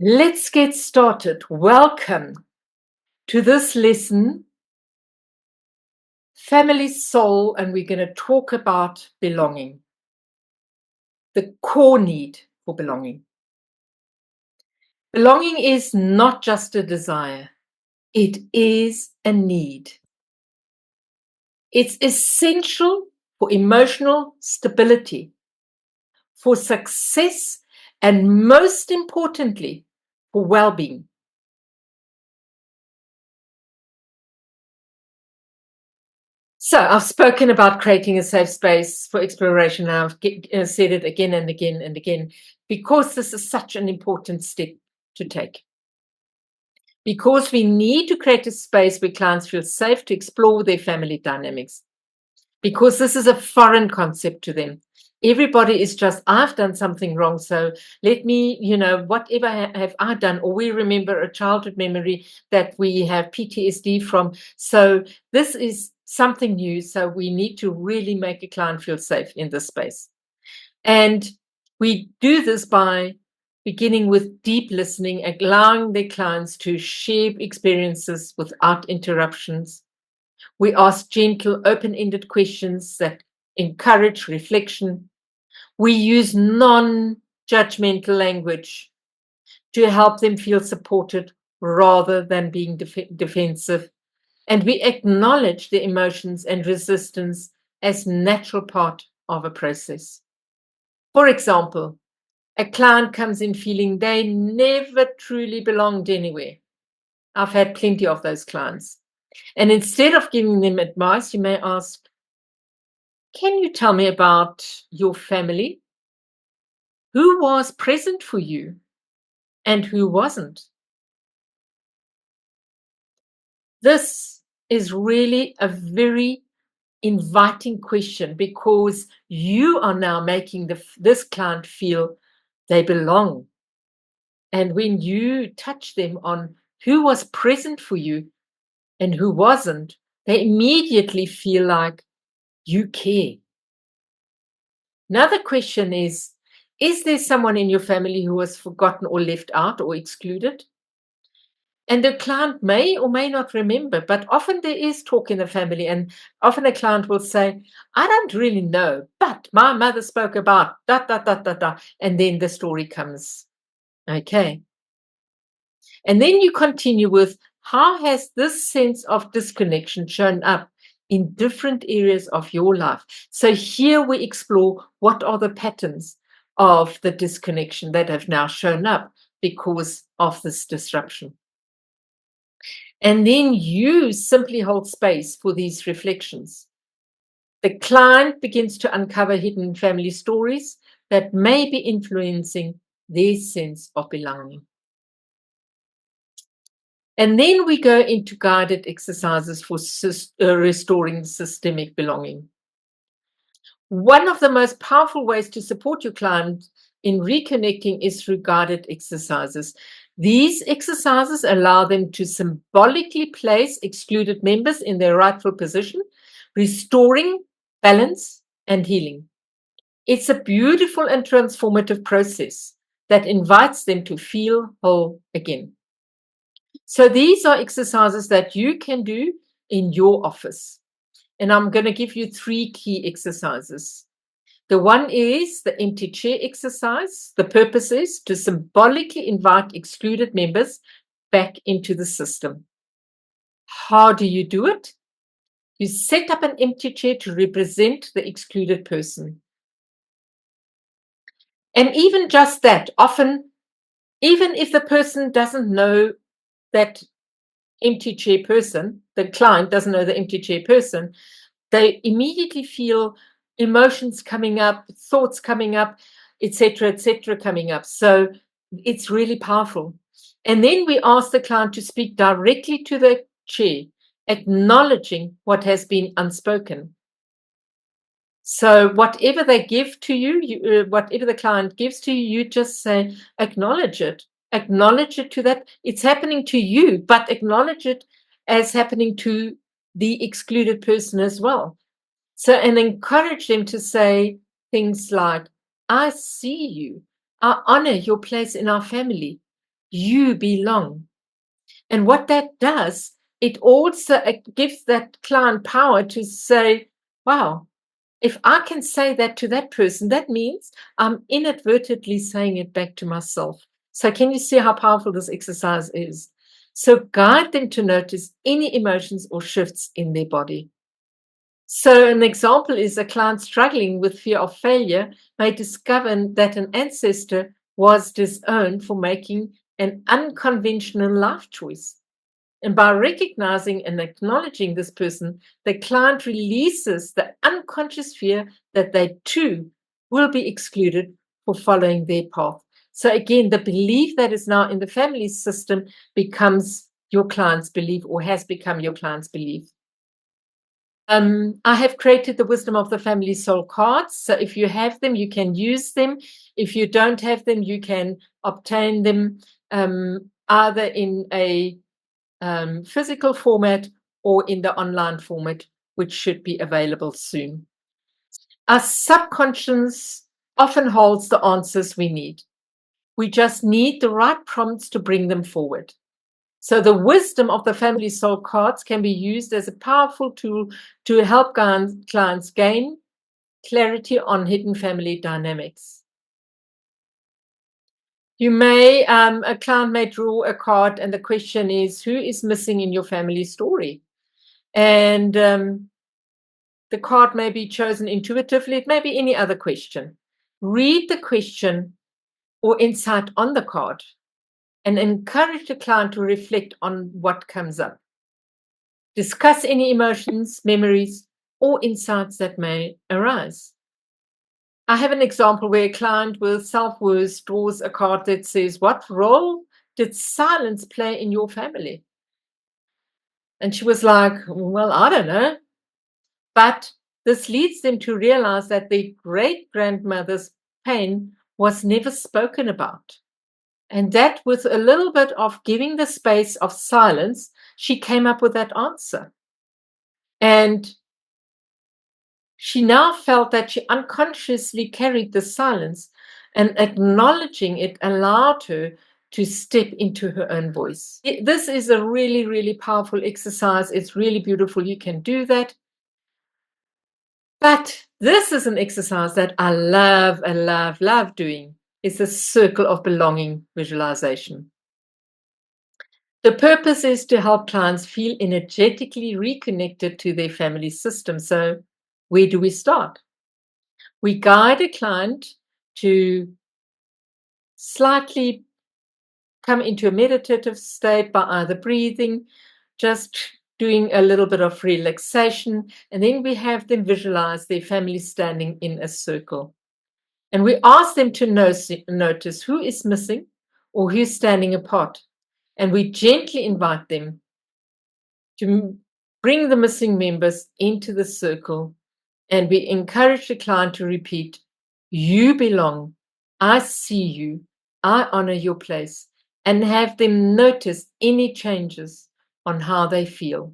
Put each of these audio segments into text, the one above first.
Let's get started. Welcome to this lesson, Family Soul, and we're going to talk about belonging, the core need for belonging. Belonging is not just a desire, it is a need. It's essential for emotional stability, for success, and most importantly, for well-being. So I've spoken about creating a safe space for exploration, and I've said it again and again and again, because this is such an important step to take. Because we need to create a space where clients feel safe to explore their family dynamics. Because this is a foreign concept to them. Everybody is just, I've done something wrong, so let me, whatever have I done, or we remember a childhood memory that we have PTSD from. So this is something new, so we need to really make a client feel safe in this space. And we do this by beginning with deep listening, allowing their clients to share experiences without interruptions. We ask gentle, open-ended questions that encourage reflection. We use non-judgmental language to help them feel supported rather than being defensive. And we acknowledge the emotions and resistance as natural part of a process. For example, a client comes in feeling they never truly belonged anywhere. I've had plenty of those clients. And instead of giving them advice, you may ask, can you tell me about your family? Who was present for you and who wasn't? This is really a very inviting question, because you are now making this client feel they belong. And when you touch them on who was present for you and who wasn't, they immediately feel like you care. Another question is there someone in your family who was forgotten or left out or excluded? And the client may or may not remember, but often there is talk in the family, and often a client will say, I don't really know, but my mother spoke about da, da, da, da, da, and then the story comes. Okay. And then you continue with, how has this sense of disconnection shown up in different areas of your life? So here we explore what are the patterns of the disconnection that have now shown up because of this disruption. And then you simply hold space for these reflections. The client begins to uncover hidden family stories that may be influencing their sense of belonging. And then we go into guided exercises for restoring systemic belonging. One of the most powerful ways to support your client in reconnecting is through guided exercises. These exercises allow them to symbolically place excluded members in their rightful position, restoring balance and healing. It's a beautiful and transformative process that invites them to feel whole again. So these are exercises that you can do in your office. And I'm going to give you 3 key exercises. The one is the empty chair exercise. The purpose is to symbolically invite excluded members back into the system. How do you do it? You set up an empty chair to represent the excluded person. And even just that, often, even if the person doesn't know that empty chair person, the client doesn't know the empty chair person, they immediately feel emotions coming up, thoughts coming up, etc., coming up. So it's really powerful. And then we ask the client to speak directly to the chair, acknowledging what has been unspoken. So whatever they give to you, whatever the client gives to you, you just say, acknowledge it. Acknowledge it to that. It's happening to you, but acknowledge it as happening to the excluded person as well. So, and encourage them to say things like, I see you. I honor your place in our family. You belong. And what that does, it also gives that client power to say, wow, if I can say that to that person, that means I'm inadvertently saying it back to myself. So can you see how powerful this exercise is? So guide them to notice any emotions or shifts in their body. So an example is a client struggling with fear of failure may discover that an ancestor was disowned for making an unconventional life choice. And by recognizing and acknowledging this person, the client releases the unconscious fear that they too will be excluded for following their path. So again, the belief that is now in the family system becomes your client's belief or has become your client's belief. I have created the Wisdom of the Family Soul cards. So if you have them, you can use them. If you don't have them, you can obtain them either in a physical format or in the online format, which should be available soon. Our subconscious often holds the answers we need. We just need the right prompts to bring them forward. So the wisdom of the Family Soul cards can be used as a powerful tool to help clients gain clarity on hidden family dynamics. A client may draw a card, and the question is, who is missing in your family story? And the card may be chosen intuitively. It may be any other question. Read the question or insight on the card and encourage the client to reflect on what comes up. Discuss any emotions, memories, or insights that may arise. I have an example where a client with self-worth draws a card that says, what role did silence play in your family? And she was like, well, I don't know. But this leads them to realize that their great-grandmother's pain was never spoken about. And that with a little bit of giving the space of silence, she came up with that answer. And she now felt that she unconsciously carried the silence, and acknowledging it allowed her to step into her own voice. This is a really, really powerful exercise. It's really beautiful. You can do that. But this is an exercise that I love doing. It's a circle of belonging visualization. The purpose is to help clients feel energetically reconnected to their family system. So where do we start? We guide a client to slightly come into a meditative state by either breathing, just doing a little bit of relaxation, and then we have them visualize their family standing in a circle. And we ask them to notice who is missing or who's standing apart. And we gently invite them to bring the missing members into the circle. And we encourage the client to repeat, you belong, I see you, I honor your place, and have them notice any changes on how they feel.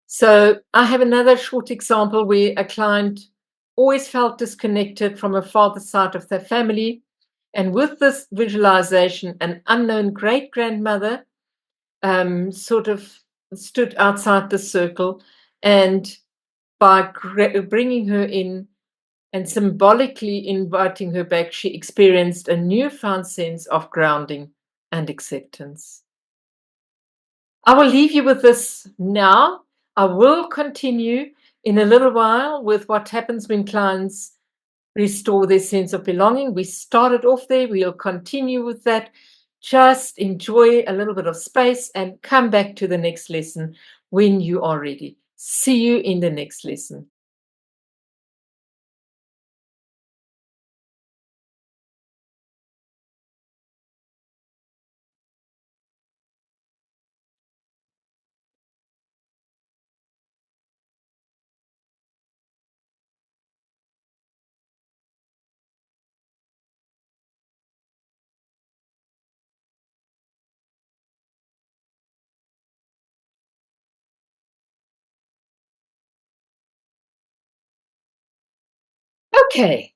So I have another short example where a client always felt disconnected from a father's side of their family. And with this visualization, an unknown great-grandmother sort of stood outside the circle. And by bringing her in and symbolically inviting her back, she experienced a newfound sense of grounding and acceptance. I will leave you with this now. I will continue in a little while with what happens when clients restore their sense of belonging. We started off there. We'll continue with that. Just enjoy a little bit of space and come back to the next lesson when you are ready. See you in the next lesson. Okay.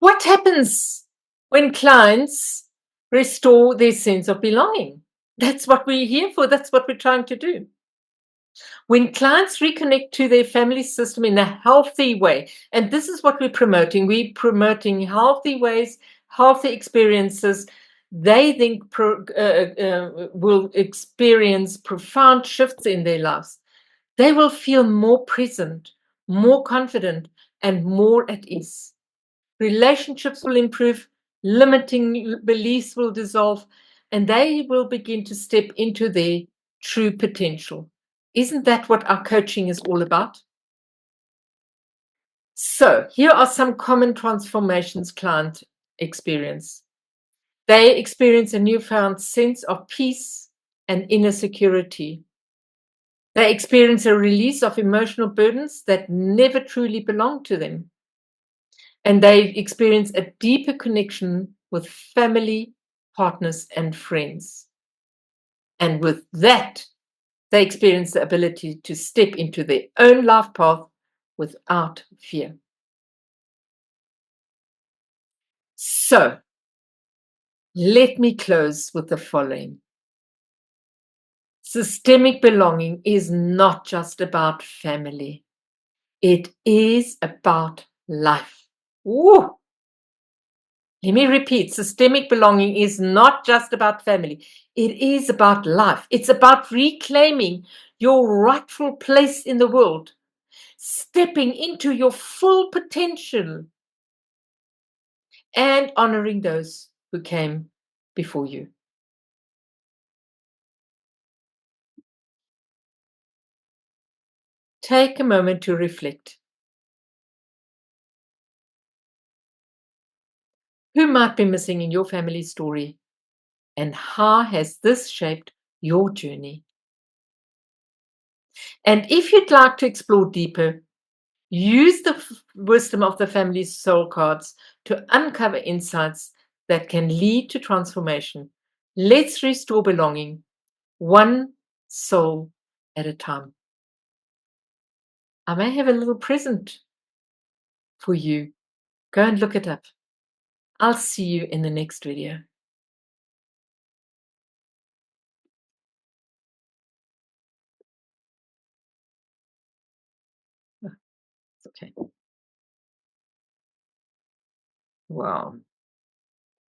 What happens When clients restore their sense of belonging. That's what we're here for. That's what we're trying to do. When clients reconnect to their family system in a healthy way, and this is what we're promoting healthy ways, healthy experiences. They then will experience profound shifts in their lives. They will feel more present, more confident, and more at ease. Relationships will improve, limiting beliefs will dissolve, and they will begin to step into their true potential. Isn't that what our coaching is all about? So, here are some common transformations clients experience. They experience a newfound sense of peace and inner security. They experience a release of emotional burdens that never truly belonged to them. And they experience a deeper connection with family, partners, and friends. And with that, they experience the ability to step into their own life path without fear. So, let me close with the following. Systemic belonging is not just about family. It is about life. Ooh. Let me repeat, systemic belonging is not just about family. It is about life. It's about reclaiming your rightful place in the world, stepping into your full potential, and honoring those who came before you. Take a moment to reflect. Who might be missing in your family story, and how has this shaped your journey? And if you'd like to explore deeper, use the wisdom of the family soul cards to uncover insights that can lead to transformation. Let's restore belonging, one soul at a time. I may have a little present for you. Go and look it up. I'll see you in the next video. Oh, it's okay. Wow.